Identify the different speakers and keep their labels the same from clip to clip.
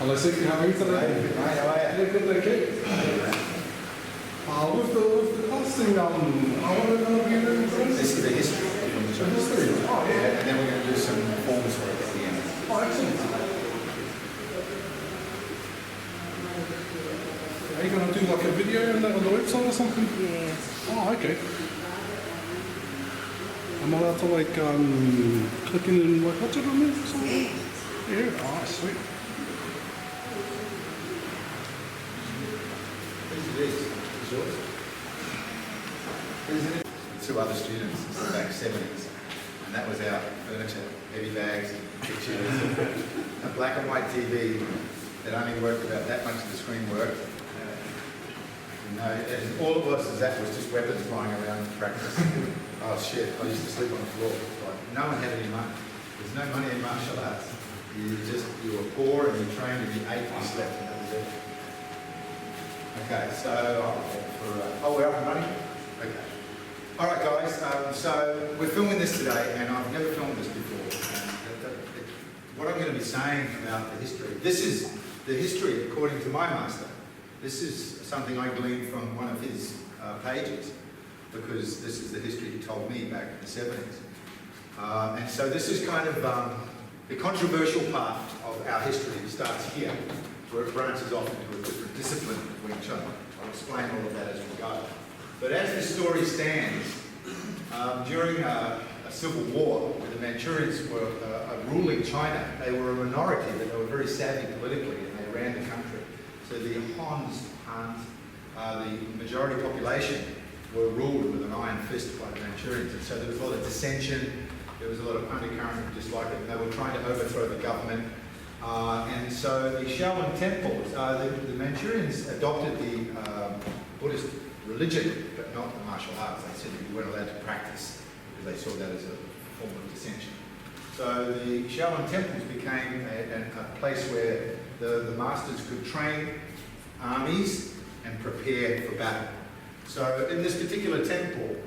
Speaker 1: Hello, Siki, how are you today?
Speaker 2: Hi, how are you?
Speaker 1: Yeah, good, thank you. With the casting, I want to be doing
Speaker 2: This is the history.
Speaker 1: Oh,
Speaker 2: Yeah, and then we're going to do some performance work at the end.
Speaker 1: Oh, excellent. Are you going to do like a video on the website or something?
Speaker 3: Yes.
Speaker 1: Oh, okay. Am I allowed to like click in and like watch it on there or something? Yeah. Oh, sweet.
Speaker 2: This is yours. Two other students, this is back 70s, and that was our furniture, heavy bags, pictures, a black and white TV that only worked about that much of the screen worked. And all it was is that was just weapons flying around in practice. Oh shit, I used to sleep on the floor. Like, no one had any money. There's no money in martial arts. You were poor and you trained and you ate and you slept and that was it. Okay, so we're up and running? Okay. All right, guys. So we're filming this today, and I've never filmed this before. And what I'm going to be saying about the history, this is the history according to my master. This is something I gleaned from one of his pages, because this is the history he told me back in the 70s. And so this is kind of the controversial part of our history. It starts here, where it branches off into a different discipline of Wing Chun. I'll explain all of that as we go. But as this story stands, during a civil war, where the Manchurians were ruling China, they were a minority, but they were very savvy politically, and they ran the country. So the Hans, the majority population, were ruled with an iron fist by the Manchurians. And so there was a lot of dissension, there was a lot of undercurrent of dislike, and they were trying to overthrow the government. And so the Shaolin temples, the Manchurians adopted the Buddhist religion, but not the martial arts. They said you weren't allowed to practice because they saw that as a form of dissension. So the Shaolin temples became a place where the masters could train armies and prepare for battle. So in this particular temple,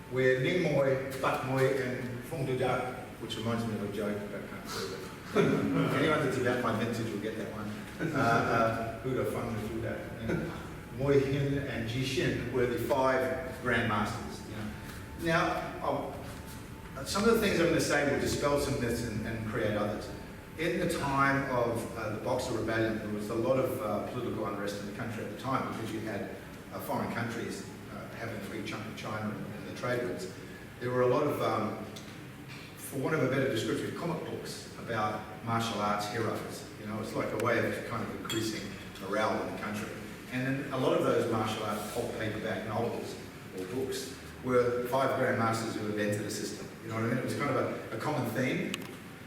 Speaker 2: where Ning Moi, Bat Moi, and Fong Du Da, which reminds me of a joke, but I can't prove it. Anyone that's about my vintage will get that one. Buddha, Feng, Du Da. Moi Hin and Ji Shin were the 5 grandmasters. You know. Now, some of the things I'm going to say will dispel some myths and create others. In the time of the Boxer Rebellion, there was a lot of political unrest in the country at the time, because you had foreign countries having a free chunk of China and the trade routes. There were a lot of, for want of a better description, comic books about martial arts heroes. You know, it's like a way of kind of increasing morale in the country. And then a lot of those martial arts pulp paperback novels or books were 5 grandmasters who invented a system. You know what I mean? It was kind of a common theme.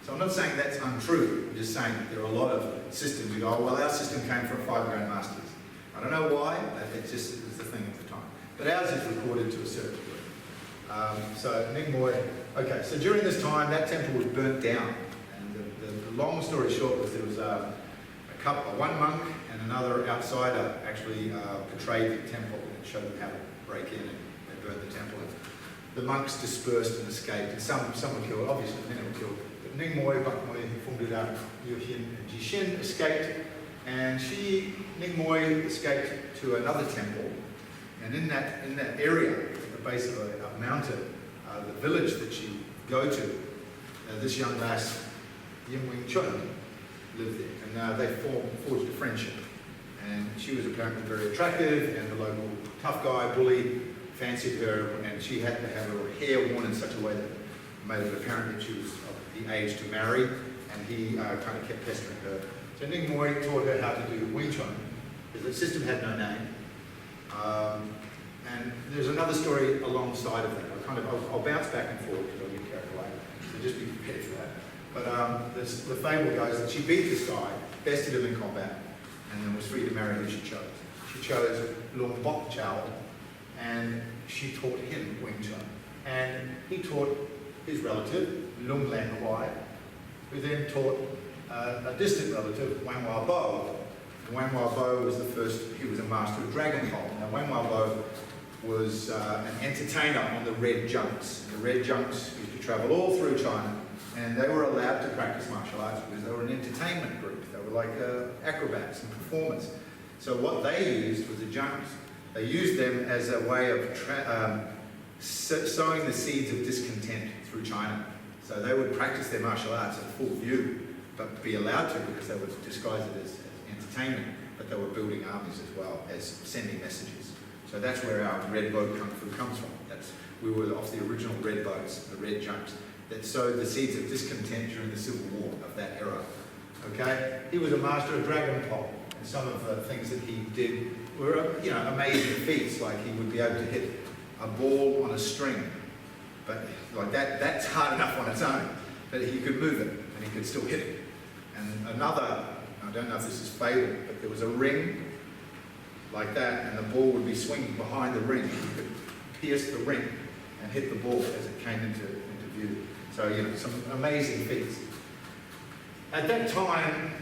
Speaker 2: So I'm not saying that's untrue. I'm just saying that there are a lot of systems you go, oh, well, our system came from 5 grandmasters. I don't know why, but it was the thing at the time. But ours is recorded to a certain degree. So Ning Moi, okay, so during this time, that temple was burnt down. And the long story short was there was one monk and another outsider actually betrayed the temple and showed them how to break in, and they burned the temple. The monks dispersed and escaped, and some were killed, obviously many were killed. But Ning Moi, Bat Moi, Fong Du Da, Yu Hin, and Ji Shin escaped, and Ning Moi escaped to another temple, and in that area, at the base of a mountain, the village that she go to, this young lass, Yin Wing Chun, lived there, and they forged a friendship. And she was apparently very attractive, and the local tough guy, bully, fancied her, and she had to have her hair worn in such a way that made it apparent that she was of the age to marry, and he kind of kept pestering her. So Ning Moi taught her how to do Wing Chun, because the system had no name. And there's another story alongside of that. I'll bounce back and forth because I'll get carried away, so just be prepared for that. But the fable goes that she beat this guy, bested him in combat, and then was free to marry who she chose. She chose Lung Bok Chow, and she taught him Wing Chun. And he taught his relative, Lung Lan Huai, who then taught a distant relative, Wang Wao Bo. Wang Wao Bo was he was a master of Dragon Hold. Now Wang Wao Bo was an entertainer on the red junks. The red junks used to travel all through China And they were allowed to practice martial arts because they were an entertainment group. They were like acrobats and performers. So what they used was the junks. They used them as a way of sowing the seeds of discontent through China. So they would practice their martial arts at full view, but be allowed to because they would disguise it as entertainment, but they were building armies as well as sending messages. So that's where our red boat kung fu comes from. We were off the original red boats, the red junks, that sowed the seeds of discontent during the Civil War of that era. Okay? He was a master of dragon pole, and some of the things that he did were, amazing feats, like he would be able to hit a ball on a string. But like that's hard enough on its own. But he could move it, and he could still hit it. And another, I don't know if this is fatal, but there was a ring like that, and the ball would be swinging behind the ring. He could pierce the ring and hit the ball as it came into view. So, some amazing feats. At that time,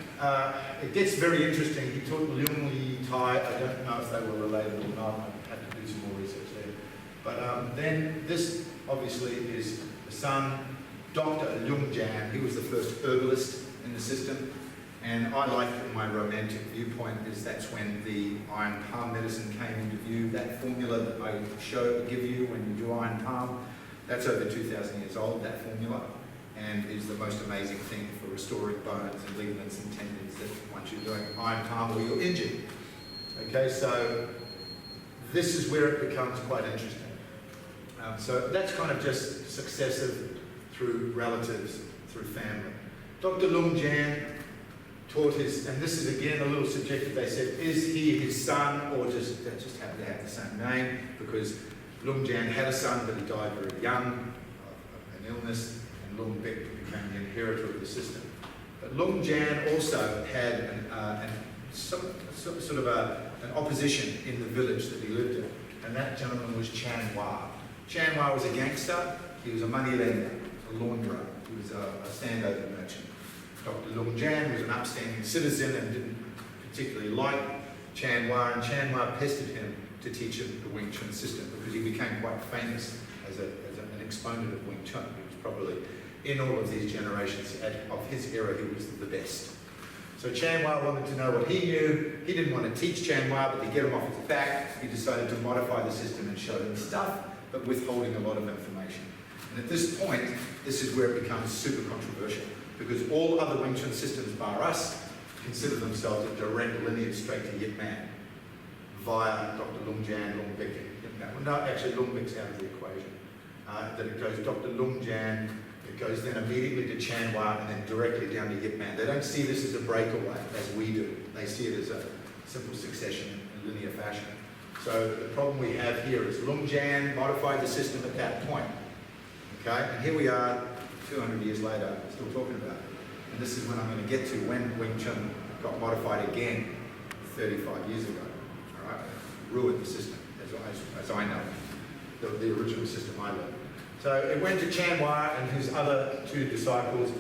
Speaker 2: it gets very interesting. He taught Leung Li Tai. I don't know if they were related or not. I have to do some more research there. But then this, obviously, is the son, Dr. Leung Jan. He was the first herbalist in the system. And I like, in my romantic viewpoint, is that's when the iron palm medicine came into view. That formula that I give you when you do iron palm, that's over 2,000 years old, that formula, and is the most amazing thing for restoring bones and ligaments and tendons that once you're doing iron palm or you're injured. Okay, so this is where it becomes quite interesting. So that's kind of just successive through relatives, through family. Dr. Leung Jan taught his, and this is again a little subjective, they said, is he his son, or just they just happen to have the same name, because Leung Jan had a son, but he died very young of an illness, and Leung Bek became the inheritor of the system. But Leung Jan also had an opposition in the village that he lived in, and that gentleman was Chan Hua. Chan Hua was a gangster, he was a moneylender, a launderer, he was a standover merchant. Dr. Leung Jan was an upstanding citizen and didn't particularly like Chan Hua, and Chan Hua pestered him to teach him the Wing Chun system because he became quite famous as an exponent of Wing Chun. He was probably, in all of these generations of his era, he was the best. So Chan Hua wanted to know what he knew. He didn't want to teach Chan Hua, but to get him off his back, he decided to modify the system and show him stuff, but withholding a lot of information. And at this point, this is where it becomes super controversial, because all other Wing Chun systems, bar us, consider themselves a direct lineage straight to Yip Man via Dr. Leung Jan, Leung Bek. No, actually, Leung Bek's out of the equation. That it goes Dr. Leung Jan, it goes then immediately to Chan Hua, and then directly down to Yip Man. They don't see this as a breakaway, as we do. They see it as a simple succession in linear fashion. So the problem we have here is Leung Jan modified the system at that point. Okay, and here we are 200 years later, still talking about it. And this is when I'm going to get to when Wing Chun got modified again 35 years ago. All right, ruined the system, as I know, the original system I learned. So it went to Chan Hua and his other two disciples.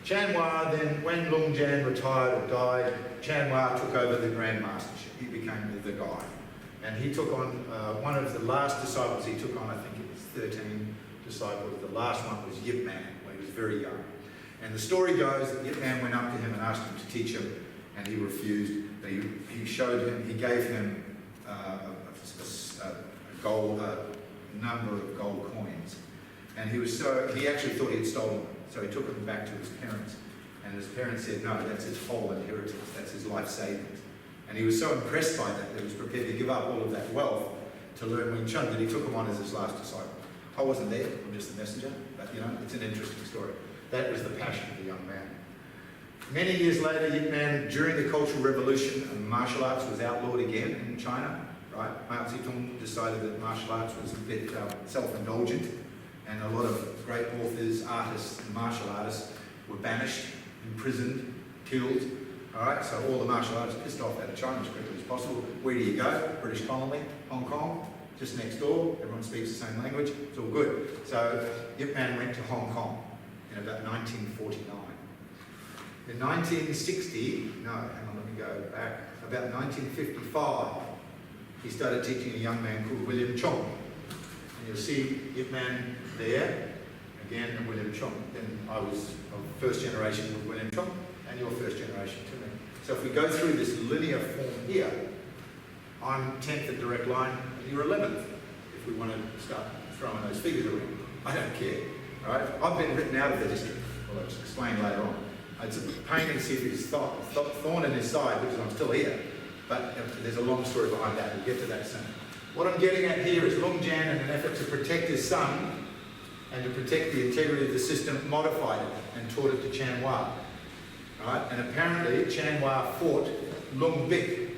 Speaker 2: Chan Hua then, when Leung Jan retired or died, Chan Hua took over the Grand Mastership. He became the guy. And he took on, one of the last disciples he took on, I think it was 13 disciples. The last one was Yip Man, when he was very young. And the story goes that Yip Man went up to him and asked him to teach him, and he refused. But he showed him, he gave him a number of gold coins. And he actually thought he had stolen them. So he took them back to his parents. And his parents said, no, that's his whole inheritance, that's his life savings. And he was so impressed by that he was prepared to give up all of that wealth to learn Wing Chun that he took him on as his last disciple. I wasn't there, I'm just the messenger, but it's an interesting story. That was the passion of the young man. Many years later, Yip Man, during the Cultural Revolution, martial arts was outlawed again in China, right? Mao Zedong decided that martial arts was a bit self-indulgent, and a lot of great authors, artists, and martial artists were banished, imprisoned, killed. All right, so all the martial artists pissed off out of China as quickly as possible. Where do you go? British colony, Hong Kong, just next door. Everyone speaks the same language. It's all good. So Yip Man went to Hong Kong in about 1949. In 1960, no, hang on, let me go back. About 1955, he started teaching a young man called William Chong. And you'll see Yip Man there. again, and William Chun. Then I was of first generation with William Chun, and you're first generation to me. So if we go through this linear form here, I'm 10th at direct line, and you're 11th, if we want to start throwing those figures around. I don't care, all right? I've been written out of the district. Well, I'll explain later on. It's a pain in his thorn in his side because I'm still here. But there's a long story behind that. We'll get to that soon. What I'm getting at here is Lung Jan, in an effort to protect his son and to protect the integrity of the system, modified it and taught it to Chan Hua. Right? And apparently Chan Hua fought Lung Bik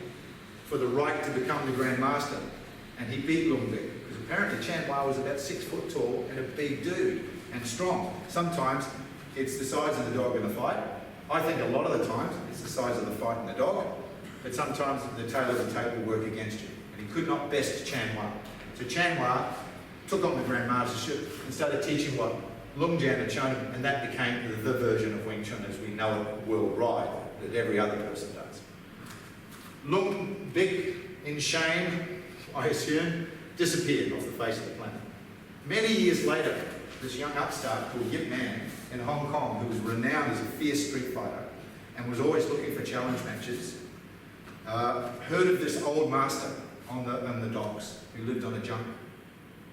Speaker 2: for the right to become the Grand Master. And he beat Lung Bik. Because apparently Chan Hua was about 6 foot tall and a big dude and strong. Sometimes it's the size of the dog in the fight. I think a lot of the times it's the size of the fight and the dog. But sometimes the tail of the tape will work against you. And he could not best Chan Hua. So Chan Hua took on the Grand Mastership and started teaching what Lung Jan had shown him, and that became the version of Wing Chun as we know it worldwide, that every other person does. Lung Bik, in shame, I assume, disappeared off the face of the planet. Many years later, this young upstart called Yip Man in Hong Kong, who was renowned as a fierce street fighter and was always looking for challenge matches, heard of this old master on the docks who lived on a junk,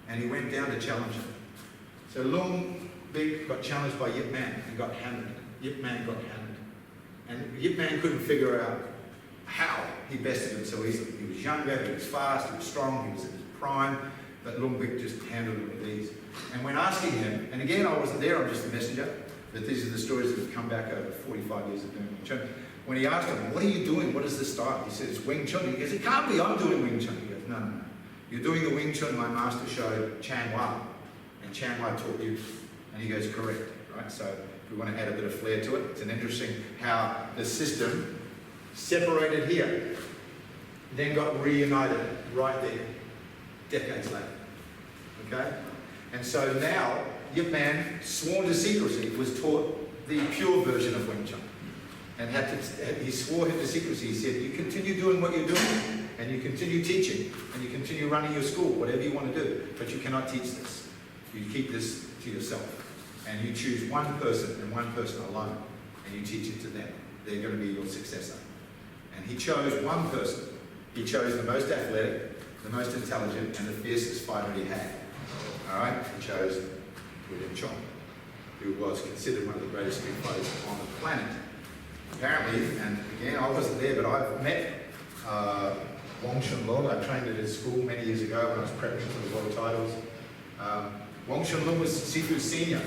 Speaker 2: and he went down to challenge him. So Lung Bik got challenged by Yip Man and got hammered. Yip Man got hammered. And Yip Man couldn't figure out how he bested him so easily. He was younger, he was fast, he was strong, he was in his prime, but Lung Bik just handled it with ease. And when asking him, and again I wasn't there, I'm just a messenger, but these are the stories that have come back over 45 years of doing Wing Chun. When he asked him, what are you doing? What is this style? He said, it's Wing Chun. He goes, it can't be, I'm doing Wing Chun. He goes, no, no, no. You're doing the Wing Chun my master showed Chan Hua, and Chan Hua taught you. And he goes, correct, right? So if we want to add a bit of flair to it, it's an interesting how the system separated here, then got reunited right there, decades later, okay? And so now, Yip Man, sworn to secrecy, was taught the pure version of Wing Chun. And he swore him to secrecy. He said, you continue doing what you're doing, and you continue teaching, and you continue running your school, whatever you want to do, but you cannot teach this. You keep this to yourself. And you choose one person and one person alone, and you teach it to them. They're going to be your successor. And he chose one person. He chose the most athletic, the most intelligent, and the fiercest fighter he had. All right? He chose William Chun, who was considered one of the greatest street fighters on the planet. Apparently, and again, I wasn't there, but I've met Wong Chun Lung. I trained at his school many years ago when I was prepping for the world titles. Wong Chun Lung was Sifu's senior.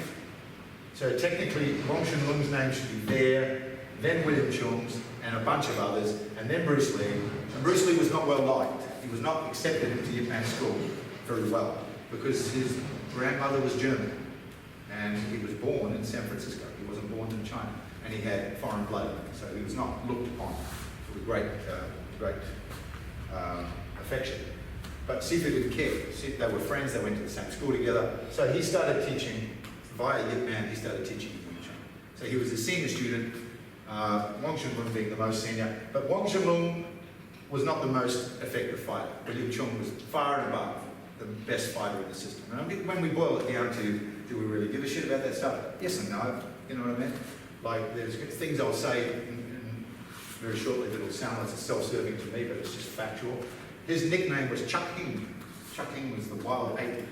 Speaker 2: So technically, Wong Chun Lung's name should be there, then William Chung's, and a bunch of others, and then Bruce Lee. And Bruce Lee was not well liked. He was not accepted into Yip Man school very well, because his grandmother was German, and he was born in San Francisco. He wasn't born in China. And he had foreign blood, so he was not looked upon with great affection. But Sifu didn't care. They were friends, they went to the same school together. So he started teaching, via Yip Man, he started teaching Wing Chun. So he was a senior student, Wong Chun Lung being the most senior. But Wong Chun Lung was not the most effective fighter. William Chun was far and above the best fighter in the system. And when we boil it down to, do we really give a shit about that stuff? Yes and no, you know what I mean? Like, there's things I'll say very shortly that will sound like it's self-serving to me, but it's just factual. His nickname was Chuck Hing. Chuck Hing was the wild ape.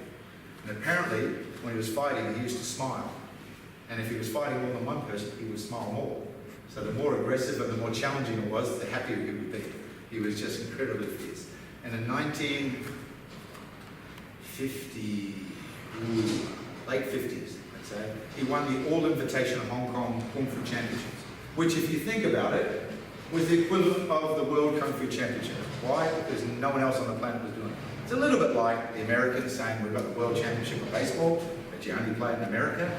Speaker 2: And apparently, when he was fighting, he used to smile. And if he was fighting more than one person, he would smile more. So the more aggressive and the more challenging it was, the happier he would be. He was just incredibly fierce. And in 1950, late 50s, I'd say, he won the all-invitation Hong Kong Kung Fu Championships, which, if you think about it, was the equivalent of the World Kung Fu Championship. Why? Because no one else on the planet was doing it. It's a little bit like the Americans saying we've got the World Championship of baseball, but you only play in America.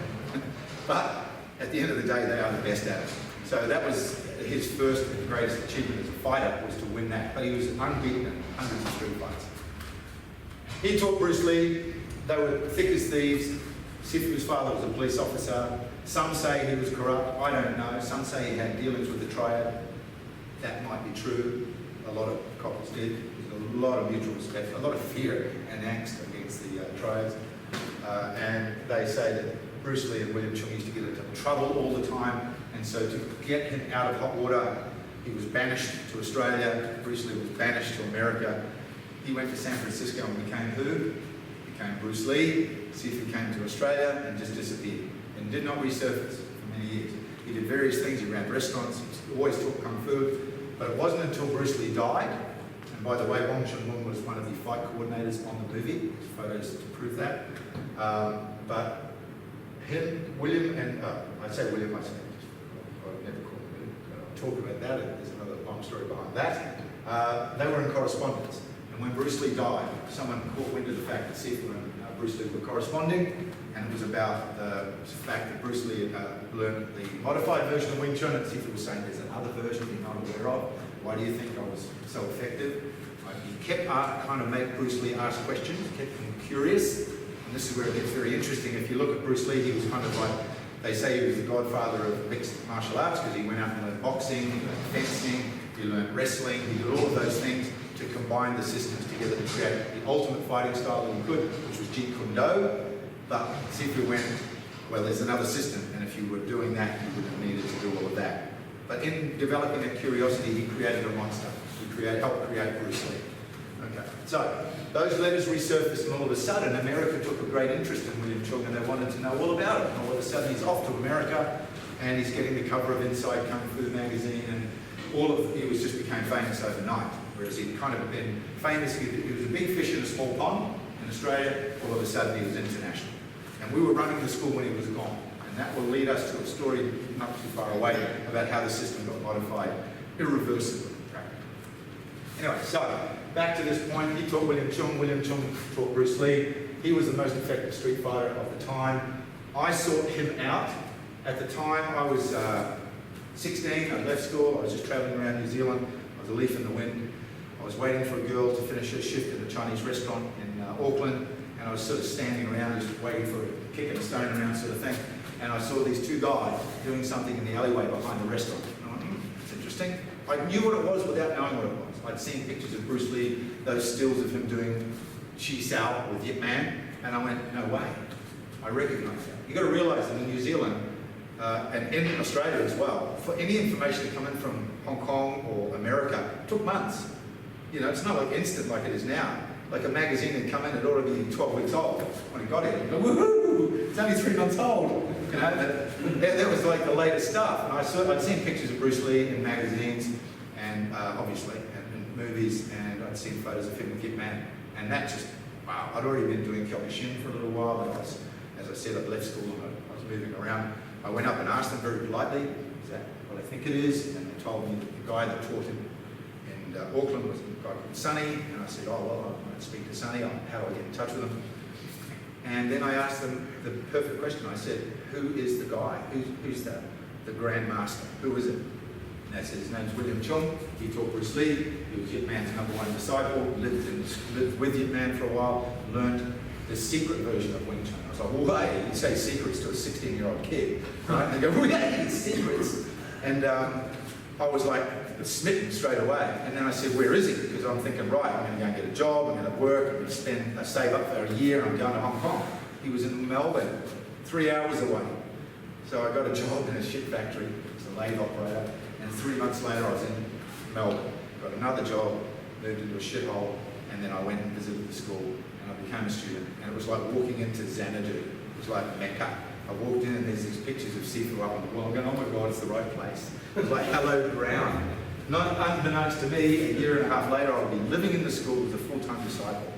Speaker 2: But at the end of the day, they are the best at it. So that was his first and greatest achievement as a fighter, was to win that. But he was unbeaten in hundreds of street fights. He taught Bruce Lee. They were thick as thieves. Sifu's father was a police officer. Some say he was corrupt. I don't know. Some say he had dealings with the triad. That might be true. A lot of couples did. There was a lot of mutual respect, a lot of fear and angst against the triads. And they say that Bruce Lee and William Chun used to get into trouble all the time, and so to get him out of hot water, he was banished to Australia. Bruce Lee was banished to America. He went to San Francisco and became who? Became Bruce Lee. Sifu came to Australia and just disappeared and did not resurface for many years. He did various things. He ran restaurants. He always taught kung fu. But it wasn't until Bruce Lee died, and by the way, Wong Chun-Lung was one of the fight coordinators on the movie. There's photos to prove that. But him, William, and I'd say William, I would never call him William. I'll talk about that. There's another long story behind that. They were in correspondence. And when Bruce Lee died, someone caught wind of the fact that Sifu and Bruce Lee were corresponding, and it was about the fact that Bruce Lee had learned the modified version of Wing Chun, and Sifu was saying there's another version you're not aware of. Why do you think I was so effective? He kept trying to make Bruce Lee ask questions, kept him curious, and this is where it gets very interesting. If you look at Bruce Lee, he was kind of like, they say he was the godfather of mixed martial arts because he went out and learned boxing, he learned fencing, he learned wrestling, he did all of those things to combine the systems together to create the ultimate fighting style that he could, which was Jeet Kune Do. But Sifu went, well, there's another system, and if you were doing that, you wouldn't have needed to do all of that. But in developing that curiosity, he created a monster. He helped create Bruce Lee. Okay, so those letters resurfaced, and all of a sudden, America took a great interest in William Chun, and they wanted to know all about it. And all of a sudden, he's off to America, and he's getting the cover of Inside Kung Fu magazine, and he just became famous overnight. Whereas he'd kind of been famous, he was a big fish in a small pond in Australia. All of a sudden, he was international. And we were running the school when he was gone. And that will lead us to a story not too far away about how the system got modified irreversibly. Anyway, so back to this point, he taught William Chun taught Bruce Lee. He was the most effective street fighter of the time. I sought him out. At the time, I was 16, I left school, I was just traveling around New Zealand. I was a leaf in the wind. I was waiting for a girl to finish her shift at a Chinese restaurant in Auckland, and I was sort of standing around just waiting for a kick and a stone around sort of thing. And I saw these two guys doing something in the alleyway behind the restaurant. And I went, it's interesting. I knew what it was without knowing what it was. I'd seen pictures of Bruce Lee, those stills of him doing Chi Sao with Yip Man, and I went, no way. I recognise that. You've got to realise that in New Zealand, and in Australia as well, for any information to come in from Hong Kong or America, it took months. You know, it's not like instant like it is now. Like a magazine had come in, it ought to be 12 weeks old when it got here. You go, woohoo! It's only 3 months old. You know, that was like the latest stuff. And I'd seen pictures of Bruce Lee in magazines, and obviously, and in movies, and I'd seen photos of him with Yip Man. And that just, wow, I'd already been doing Kyokushin for a little while, and as I said, I'd left school and I was moving around. I went up and asked them very politely, is that what I think it is? And they told me that the guy that taught him in Auckland was a guy called Sonny, and I said, oh, well, I want to speak to Sonny, how do I get in touch with him? And then I asked them the perfect question. I said, who is the guy? Who's the Grand Master? Who is it? And they said, his name's William Chun. He taught Bruce Lee. He was Yip Man's #1 disciple, lived with Yip Man for a while, learned the secret version of Wing Chun. I was like, well, hey, you say secrets to a 16-year-old kid, right? And they go, well, yeah, secrets. And I was like smitten straight away. And then I said, where is he? Because I'm thinking, right, I'm going to go and get a job, I'm going to work, I'm going to save up for a year, and I'm going to Hong Kong. He was in Melbourne, 3 hours away. So I got a job in a ship factory as a lathe operator, and 3 months later I was in Melbourne. Got another job, moved into a shithole, and then I went and visited the school, and I became a student. And it was like walking into Xanadu. It was like Mecca. I walked in and there's these pictures of Sifu up on the wall. I'm going, oh my God, it's the right place. It was like hallowed ground. Not unbeknownst to me, a year and a half later, I'll be living in the school as a full-time disciple,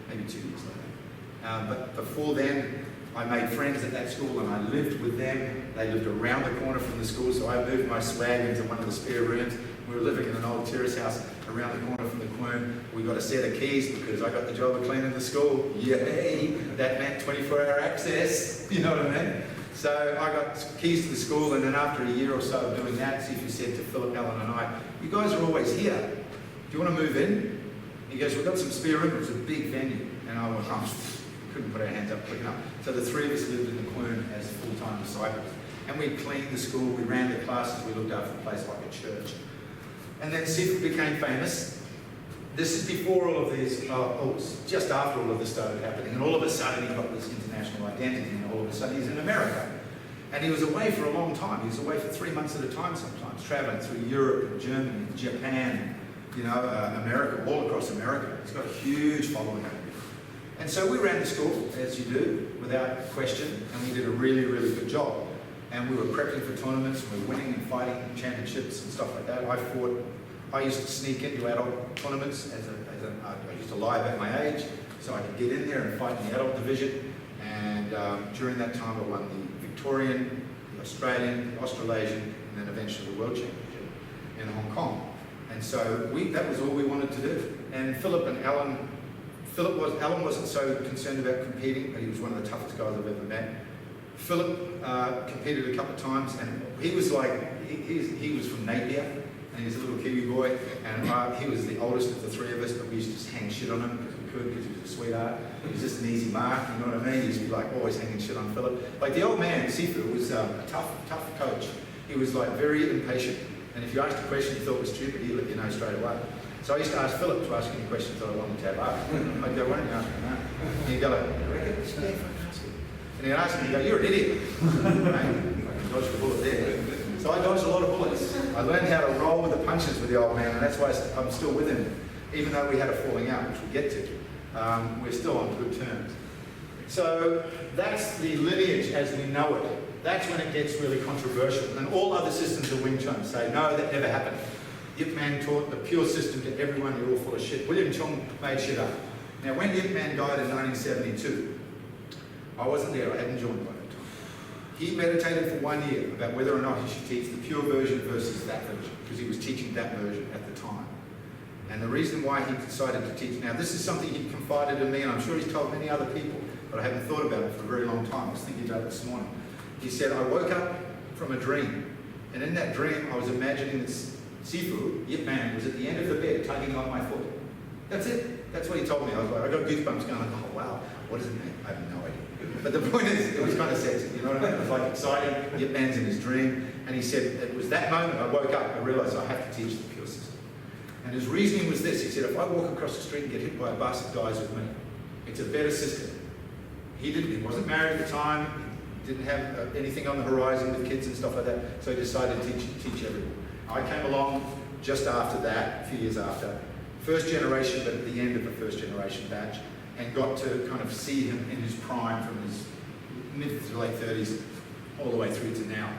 Speaker 2: maybe 2 years later. But before then, I made friends at that school and I lived with them. They lived around the corner from the school, so I moved my swag into one of the spare rooms. We were living in an old terrace house around the corner from the Chun. We got a set of keys because I got the job of cleaning the school. Yay! That meant 24-hour access, you know what I mean? So I got keys to the school, and then after a year or so of doing that, Sifu said to Philip, Ellen and I, you guys are always here. Do you want to move in? He goes, we've got some spare room. It was a big venue. And I went, couldn't put our hands up quick enough. So the three of us lived in the Chun as full-time disciples. And we cleaned the school, we ran the classes, we looked after the place like a church. And then Sifu became famous. This is before all of these, just after all of this started happening, and all of a sudden he got this international identity, and all of a sudden he's in America. And he was away for a long time. He was away for 3 months at a time sometimes, traveling through Europe and Germany and Japan, you know, America, all across America. He's got a huge following over here. And so we ran the school, as you do, without question, and we did a really, really good job. And we were prepping for tournaments, and we were winning and fighting championships and stuff like that. I used to sneak into adult tournaments I used to lie about my age, so I could get in there and fight in the adult division. And during that time, I won the Victorian, the Australian, the Australasian, and then eventually the World Championship in Hong Kong. And so that was all we wanted to do. And Alan wasn't so concerned about competing, but he was one of the toughest guys I've ever met. Philip competed a couple of times, and he was like, he was from Napier, and he was a little Kiwi boy, and he was the oldest of the three of us, but we used to just hang shit on him because we could, because he was a sweetheart. He was just an easy mark, you know what I mean? He used to be like always hanging shit on Philip. Like the old man, Sifu, was a tough coach. He was like very impatient, and if you asked a question you thought was stupid, he'd let you know straight away. So I used to ask Philip to ask any questions that I wanted to have asked. I'd go, why don't you ask me that? And he'd go like, I reckon, yeah, fucking ask him. And he'd ask me, he'd go, you're an idiot. I dodged a bullet there. So I dodged a lot of bullets. I learned how to roll with the punches with the old man, and that's why I'm still with him. Even though we had a falling out, which we get to, we're still on good terms. So that's the lineage as we know it. That's when it gets really controversial. And all other systems of Wing Chun say, no, that never happened. Yip Man taught the pure system to everyone, you're all full of shit. William Chong made shit up. Now, when Yip Man died in 1972, I wasn't there, I hadn't joined by that time. He meditated for 1 year about whether or not he should teach the pure version versus that version, because he was teaching that version at the time. And the reason why he decided to teach, now this is something he confided in me, and I'm sure he's told many other people, but I haven't thought about it for a very long time. I was thinking about it this morning. He said, I woke up from a dream, and in that dream I was imagining this Sifu, Yip Man, was at the end of the bed tugging on my foot. That's it. That's what he told me. I was like, I got goosebumps going, like, oh wow, what does it mean? I have no idea. But the point is, it was kind of sexy, you know what I mean? It was like exciting. Yip Man's in his dream, and he said, it was that moment I woke up, I realised I have to teach the pure system. And his reasoning was this, he said, if I walk across the street and get hit by a bus that dies with me, it's a better system. He wasn't married at the time, didn't have anything on the horizon with kids and stuff like that, so he decided to teach everyone. I came along just after that, a few years after, first generation, but at the end of the first generation batch, and got to kind of see him in his prime from his mid to late 30s all the way through to now.